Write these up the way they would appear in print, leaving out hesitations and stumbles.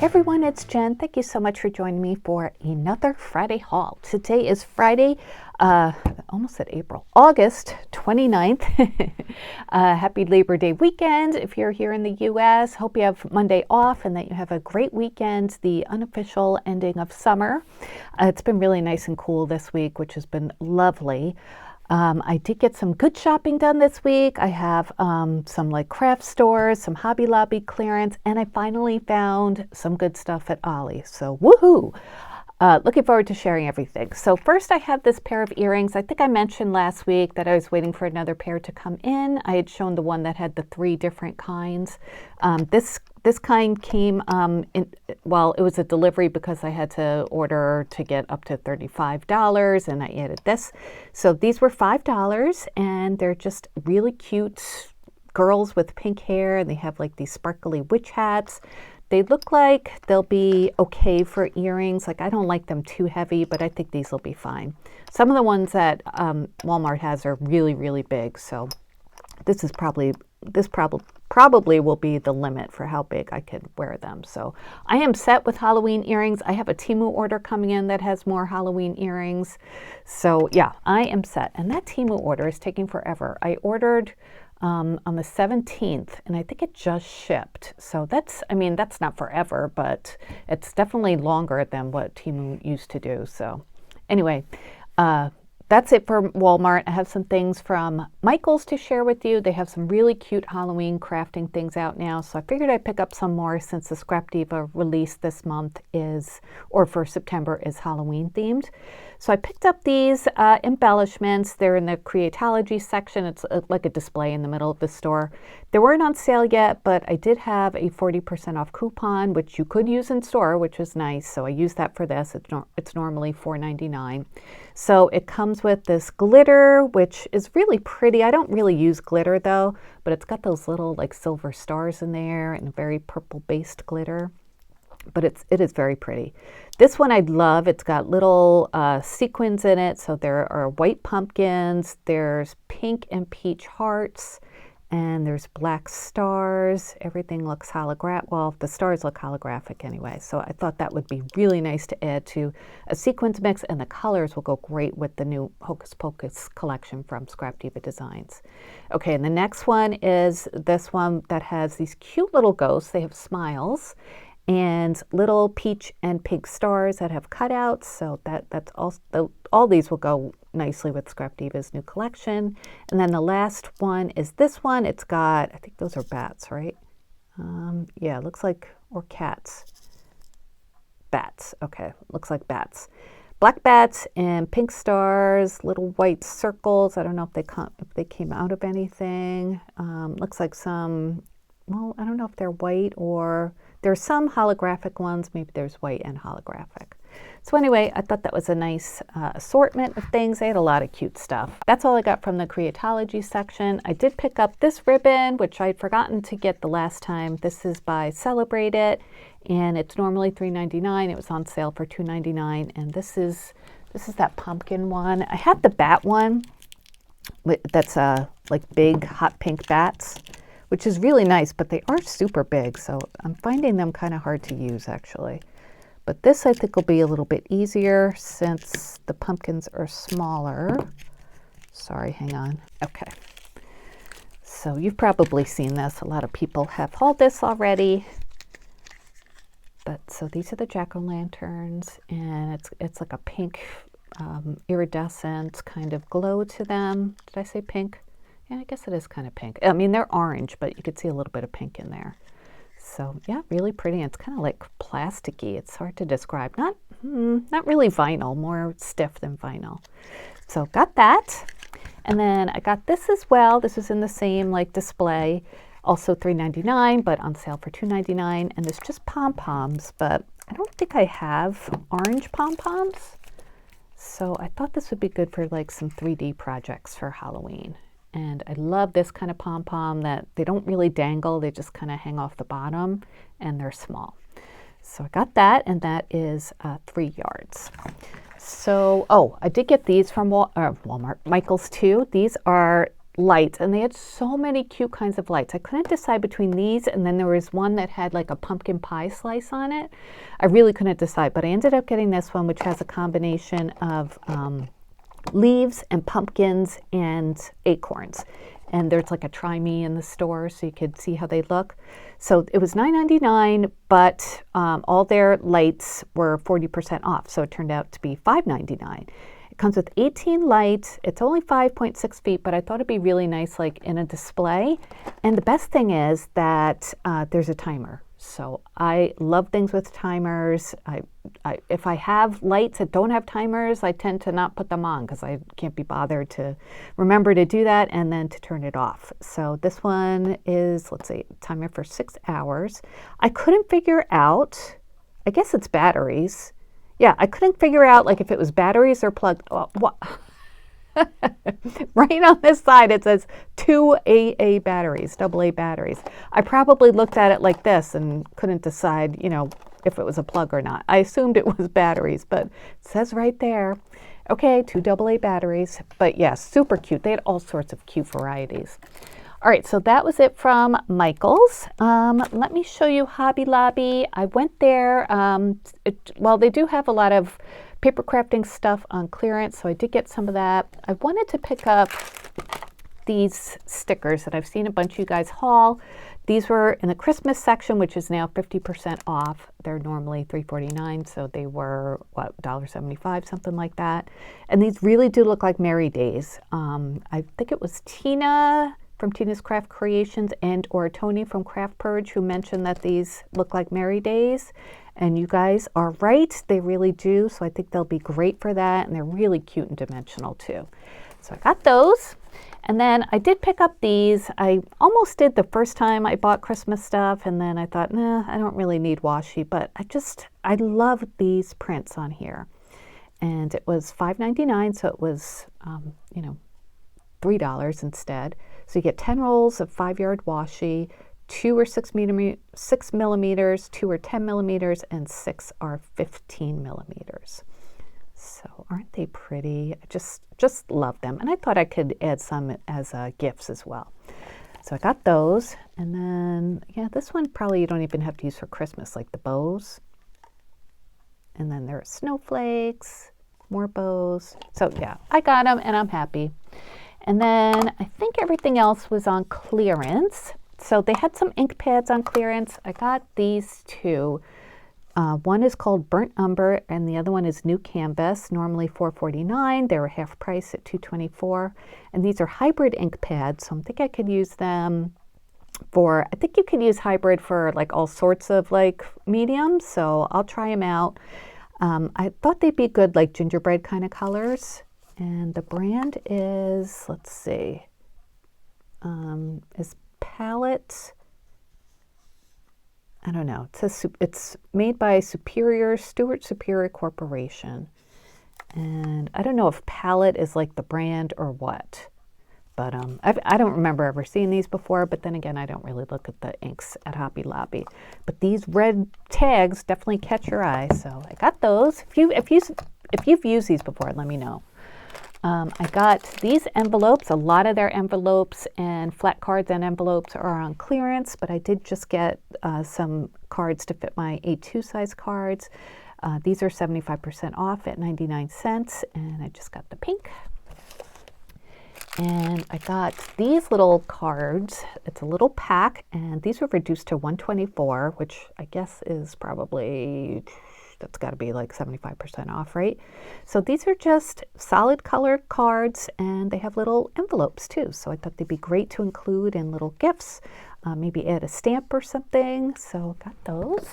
everyone, it's Jen. Thank you so much for joining me for another Friday haul. Today is Friday, almost at April, August 29th. Happy Labor Day weekend if you're here in the U.S. Hope you have Monday off and that you have a great weekend, the unofficial ending of summer. It's been really nice and cool this week, which has been lovely. I did get some good shopping done this week. I have some like craft stores, some Hobby Lobby clearance, and I finally found some good stuff at Ollie. So woohoo! Looking forward to sharing everything. So first I have this pair of earrings. I think I mentioned last week that I was waiting for another pair to come in. I had shown the one that had the 3 different kinds. This kind came well, it was a delivery because I had to order to get up to $35 and I added this. So these were $5 and they're just really cute girls with pink hair, and they have like these sparkly witch hats. They look like they'll be okay for earrings. Like, I don't like them too heavy, but I think these will be fine. Some of the ones that Walmart has are really, really big. So this probably will be the limit for how big I could wear them. So I am set with Halloween earrings. I have a Temu order coming in that has more Halloween earrings. So yeah, I am set. And that Temu order is taking forever. I ordered on the 17th, and I think it just shipped. So that's not forever, but it's definitely longer than what Temu used to do. So anyway, that's it for Walmart. I have some things from Michael's to share with you. They have some really cute Halloween crafting things out now. So I figured I'd pick up some more since the Scrap Diva release this month for September is Halloween themed. So I picked up these embellishments. They're in the Creatology section. It's like a display in the middle of the store. They weren't on sale yet, but I did have a 40% off coupon, which you could use in store, which was nice. So I used that for this. It's normally $4.99. So it comes with this glitter, which is really pretty. I don't really use glitter though, but it's got those little like silver stars in there and a very purple based glitter. But it is very pretty. This one I love. It's got little sequins in it. So there are white pumpkins, there's pink and peach hearts, and there's black stars. Everything looks holographic. Well, the stars look holographic anyway. So I thought that would be really nice to add to a sequins mix, and the colors will go great with the new Hocus Pocus collection from Scrap Diva Designs. Okay, and the next one is this one that has these cute little ghosts. They have smiles and little peach and pink stars that have cutouts. So that's all these will go nicely with Scrap Diva's new collection. And then the last one is this one. It's got, I think those are bats, right? Yeah, it looks like, or cats. Bats, okay, looks like bats. Black bats and pink stars, little white circles. I don't know if they came out of anything. Looks like some, well, I don't know if they're white or there's some holographic ones. Maybe there's white and holographic. So anyway, I thought that was a nice assortment of things. They had a lot of cute stuff. That's all I got from the Creatology section. I did pick up this ribbon, which I'd forgotten to get the last time. This is by Celebrate It, and it's normally $3.99. It was on sale for $2.99, and this is that pumpkin one. I have the bat one that's like big hot pink bats, which is really nice, but they are super big, so I'm finding them kind of hard to use actually. But this I think will be a little bit easier since the pumpkins are smaller. Sorry, hang on. Okay. So you've probably seen this. A lot of people have hauled this already. But so these are the jack-o'-lanterns, and it's like a pink iridescent kind of glow to them. Did I say pink? Yeah, I guess it is kind of pink. I mean, they're orange, but you could see a little bit of pink in there. So yeah, really pretty. It's kind of like plasticky. It's hard to describe. Not really vinyl, more stiff than vinyl. So got that. And then I got this as well. This is in the same like display, also $3.99, but on sale for $2.99. And it's just pom-poms, but I don't think I have orange pom-poms. So I thought this would be good for like some 3D projects for Halloween. And I love this kind of pom-pom that they don't really dangle, they just kind of hang off the bottom, and they're small. So I got that, and that is 3 yards. So, I did get these from Walmart, Michael's too. These are lights, and they had so many cute kinds of lights. I couldn't decide between these, and then there was one that had like a pumpkin pie slice on it. I really couldn't decide, but I ended up getting this one, which has a combination of leaves and pumpkins and acorns. And there's like a try me in the store so you could see how they look. So it was $9.99, but all their lights were 40% off. So it turned out to be $5.99. It comes with 18 lights. It's only 5.6 feet, but I thought it'd be really nice like in a display. And the best thing is that there's a timer. So I love things with timers. If I have lights that don't have timers, I tend to not put them on because I can't be bothered to remember to do that and then to turn it off. So this one is, let's see, timer for 6 hours. I couldn't figure out, I guess it's batteries. Yeah, I couldn't figure out like if it was batteries or plugged. Oh, what? Right on this side it says 2 AA batteries, AA batteries. I probably looked at it like this and couldn't decide, you know, if it was a plug or not. I assumed it was batteries, but it says right there, okay, 2 AA batteries. But yes, super cute. They had all sorts of cute varieties. All right, so that was it from Michael's. Let me show you Hobby Lobby. I went there. Well, they do have a lot of paper crafting stuff on clearance, so I did get some of that. I wanted to pick up these stickers that I've seen a bunch of you guys haul. These were in the Christmas section, which is now 50% off. They're normally $3.49, so they were, what, $1.75, something like that. And these really do look like Merry Days. I think it was Tina from Tina's Craft Creations and or Tony from Craft Purge who mentioned that these look like Merry Days. And you guys are right, they really do. So I think they'll be great for that. And they're really cute and dimensional too. So I got those. And then I did pick up these. I almost did the first time I bought Christmas stuff. And then I thought, nah, I don't really need washi. But I love these prints on here. And it was $5.99. So it was, you know, $3 instead. So you get 10 rolls of 5-yard washi. 2 are 6 millimeters, 2 are 10 millimeters, and 6 are 15 millimeters. So aren't they pretty? I just love them. And I thought I could add some as gifts as well. So I got those. And then, yeah, this one probably you don't even have to use for Christmas, like the bows. And then there are snowflakes, more bows. So yeah, I got them and I'm happy. And then I think everything else was on clearance. So they had some ink pads on clearance. I got these two. One is called Burnt Umber and the other one is New Canvas, normally $4.49. They were half price at $2.24. And these are hybrid ink pads. So I think I could use them for, I think you can use hybrid for like all sorts of like mediums. So I'll try them out. I thought they'd be good like gingerbread kind of colors. And the brand is, let's see, is Palette, I don't know, it says it's made by Stuart Superior Corporation. And I don't know if Palette is like the brand or what, but I don't remember ever seeing these before, but then again, I don't really look at the inks at Hobby Lobby. But these red tags definitely catch your eye, so I got those. If you've used these before, let me know. I got these envelopes. A lot of their envelopes and flat cards and envelopes are on clearance, but I did just get some cards to fit my A2 size cards. These are 75% off at 99 cents, and I just got the pink. And I got these little cards. It's a little pack, and these were reduced to $124, which I guess is probably, that's got to be like 75% off, right? So these are just solid colored cards, and they have little envelopes too. So I thought they'd be great to include in little gifts, maybe add a stamp or something. So I got those.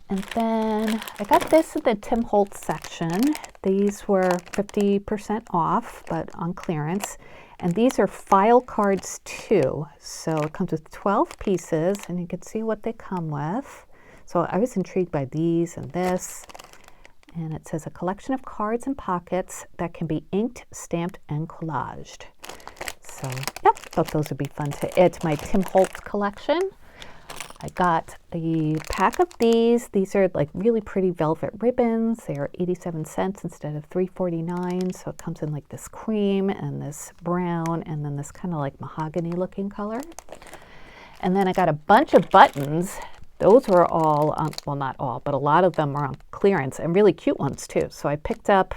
And then I got this in the Tim Holtz section. These were 50% off, but on clearance. And these are file cards too. So it comes with 12 pieces, and you can see what they come with. So I was intrigued by these and this. And it says a collection of cards and pockets that can be inked, stamped, and collaged. So yeah, thought those would be fun to add to my Tim Holtz collection. I got a pack of these. These are like really pretty velvet ribbons. They are 87 cents instead of $3.49. So it comes in like this cream and this brown and then this kind of like mahogany looking color. And then I got a bunch of buttons. Those were all, well, not all, but a lot of them are on clearance and really cute ones too. So I picked up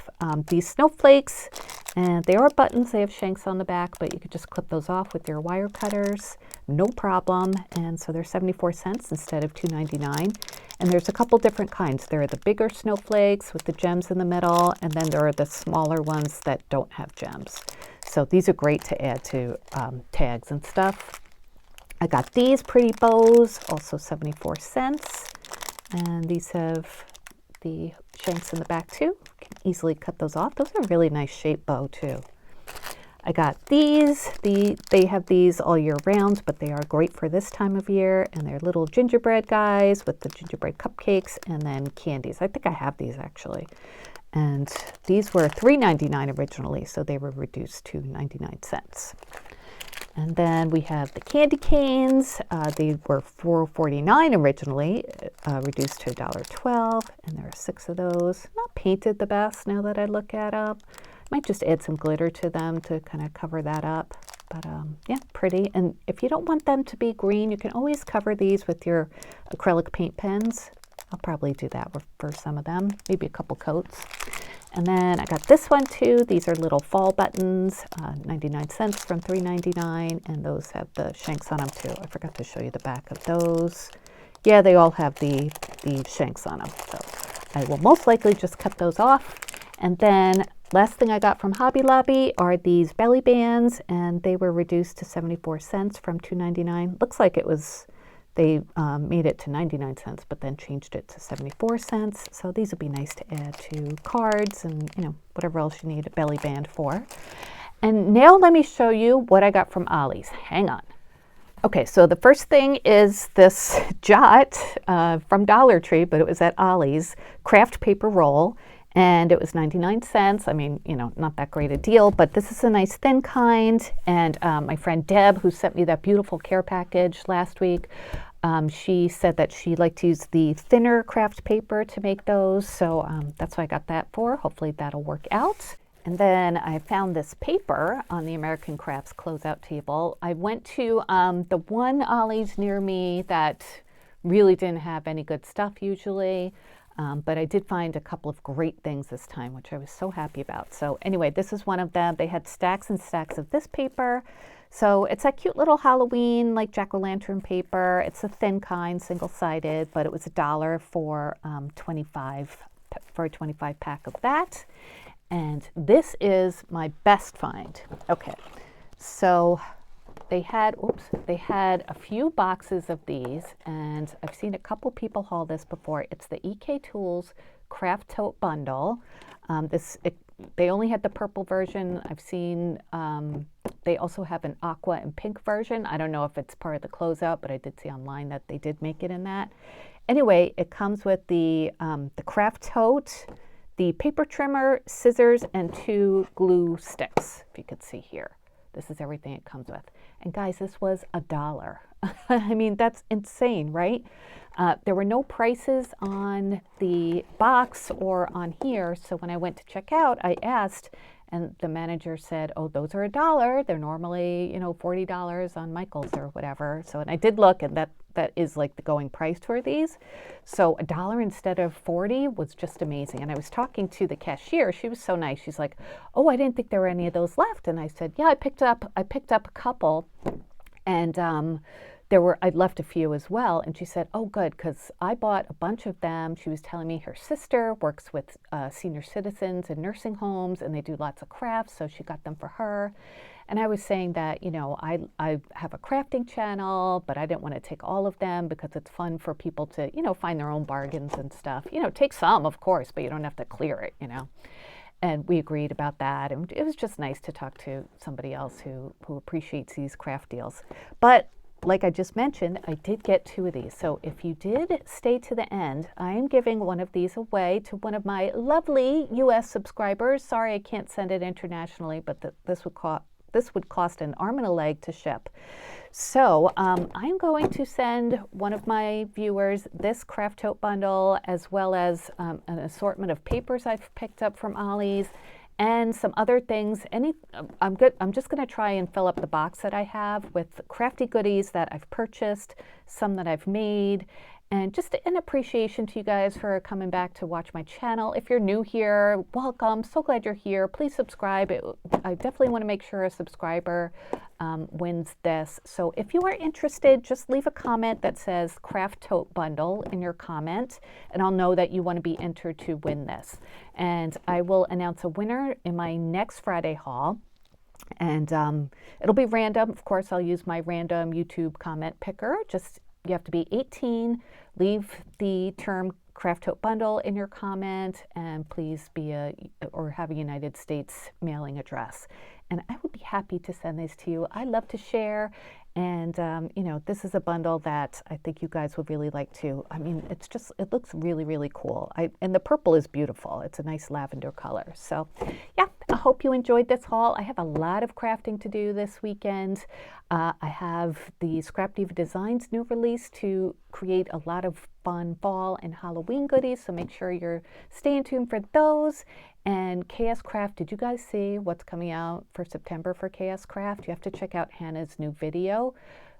these snowflakes, and they are buttons. They have shanks on the back, but you could just clip those off with your wire cutters, no problem. And so they're 74 cents instead of $2.99. And there's a couple different kinds. There are the bigger snowflakes with the gems in the middle, and then there are the smaller ones that don't have gems. So these are great to add to tags and stuff. I got these pretty bows, also 74 cents. And these have the shanks in the back too. Can easily cut those off. Those are a really nice shaped bow too. I got these. They have these all year round, but they are great for this time of year. And they're little gingerbread guys with the gingerbread cupcakes and then candies. I think I have these actually. And these were $3.99 originally, so they were reduced to 99 cents. And then we have the candy canes. They were $4.49 originally, reduced to $1.12, and there are 6 of those. Not painted the best now that I look at them. Might just add some glitter to them to kind of cover that up. But yeah, pretty. And if you don't want them to be green, you can always cover these with your acrylic paint pens. I'll probably do that for some of them, maybe a couple coats. And then I got this one too. These are little fall buttons, 99 cents from $3.99, and those have the shanks on them too. I forgot to show you the back of those. Yeah, they all have the shanks on them. So I will most likely just cut those off. And then last thing I got from Hobby Lobby are these belly bands, and they were reduced to 74 cents from $2.99. Looks like it was, they made it to 99 cents, but then changed it to 74 cents. So these would be nice to add to cards and, you know, whatever else you need a belly band for. And now let me show you what I got from Ollie's. Hang on. Okay, so the first thing is this Jot from Dollar Tree, but it was at Ollie's, craft paper roll. And it was 99 cents. I mean, you know, not that great a deal, but this is a nice thin kind. And my friend Deb, who sent me that beautiful care package last week, she said that she liked to use the thinner craft paper to make those. So that's what I got that for. Hopefully that'll work out. And then I found this paper on the American Crafts closeout table. I went to the one Ollie's near me that really didn't have any good stuff usually. But I did find a couple of great things this time, which I was so happy about. So anyway, this is one of them. They had stacks and stacks of this paper. So it's that cute little Halloween, like jack-o'-lantern paper. It's a thin kind, single-sided, but it was $1 for a 25 pack of that. And this is my best find. Okay, so they had a few boxes of these, and I've seen a couple people haul this before. It's the EK Tools Craft Tote Bundle. They only had the purple version. I've seen they also have an aqua and pink version. I don't know if it's part of the closeout, but I did see online that they did make it in that. Anyway, it comes with the craft tote, the paper trimmer, scissors, and 2 glue sticks, if you could see here. This is everything it comes with. And guys, this was $1. I mean, that's insane, right? There were no prices on the box or on here. So when I went to check out, I asked, and the manager said, oh, those are $1. They're normally, you know, $40 on Michael's or whatever. So, and I did look, and that is like the going price for these. So $1 instead of 40 was just amazing. And I was talking to the cashier. She was so nice. She's like, oh, I didn't think there were any of those left. And I said, yeah, I picked up a couple, and I left a few as well. And she said, oh, good, because I bought a bunch of them. She was telling me her sister works with senior citizens in nursing homes, and they do lots of crafts, so she got them for her. And I was saying that, you know, I have a crafting channel, but I didn't want to take all of them because it's fun for people to, you know, find their own bargains and stuff. You know, take some, of course, but you don't have to clear it, you know. And we agreed about that. And it was just nice to talk to somebody else who appreciates these craft deals. But like I just mentioned, I did get 2 of these. So if you did stay to the end, I am giving one of these away to one of my lovely US subscribers. Sorry, I can't send it internationally, but this would this would cost an arm and a leg to ship. So I'm going to send one of my viewers this craft tote bundle, as well as an assortment of papers I've picked up from Ollie's and some other things. I'm just going to try and fill up the box that I have with crafty goodies that I've purchased, some that I've made, and just an appreciation to you guys for coming back to watch my channel. If you're new here, welcome. So glad you're here. Please subscribe. I definitely want to make sure a subscriber wins this. So if you are interested, just leave a comment that says craft tote bundle in your comment, and I'll know that you want to be entered to win this. And I will announce a winner in my next Friday haul. And it'll be random. Of course, I'll use my random YouTube comment picker. You have to be 18, leave the term craft tote bundle in your comment, and please have a United States mailing address. And I would be happy to send these to you. I love to share, and this is a bundle that I think you guys would really like too. I mean, it looks really, really cool. And the purple is beautiful. It's a nice lavender color. So yeah, I hope you enjoyed this haul. I have a lot of crafting to do this weekend. I have the Scrap Diva Designs new release to create a lot of fun fall and Halloween goodies, so make sure you're staying tuned for those. And KS Craft, did you guys see what's coming out for September for KS Craft? You have to check out Hannah's new video.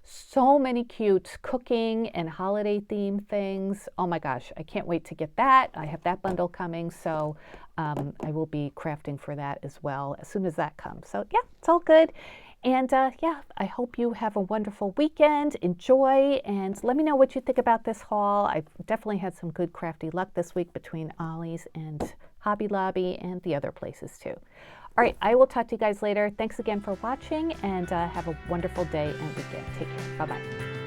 So many cute cooking and holiday theme things. Oh my gosh, I can't wait to get that. I have that bundle coming, so I will be crafting for that as well as soon as that comes. So yeah, it's all good. And yeah, I hope you have a wonderful weekend. Enjoy, and let me know what you think about this haul. I've definitely had some good crafty luck this week between Ollie's and Hobby Lobby and the other places too. All right, I will talk to you guys later. Thanks again for watching, and have a wonderful day and weekend. Take care. Bye-bye.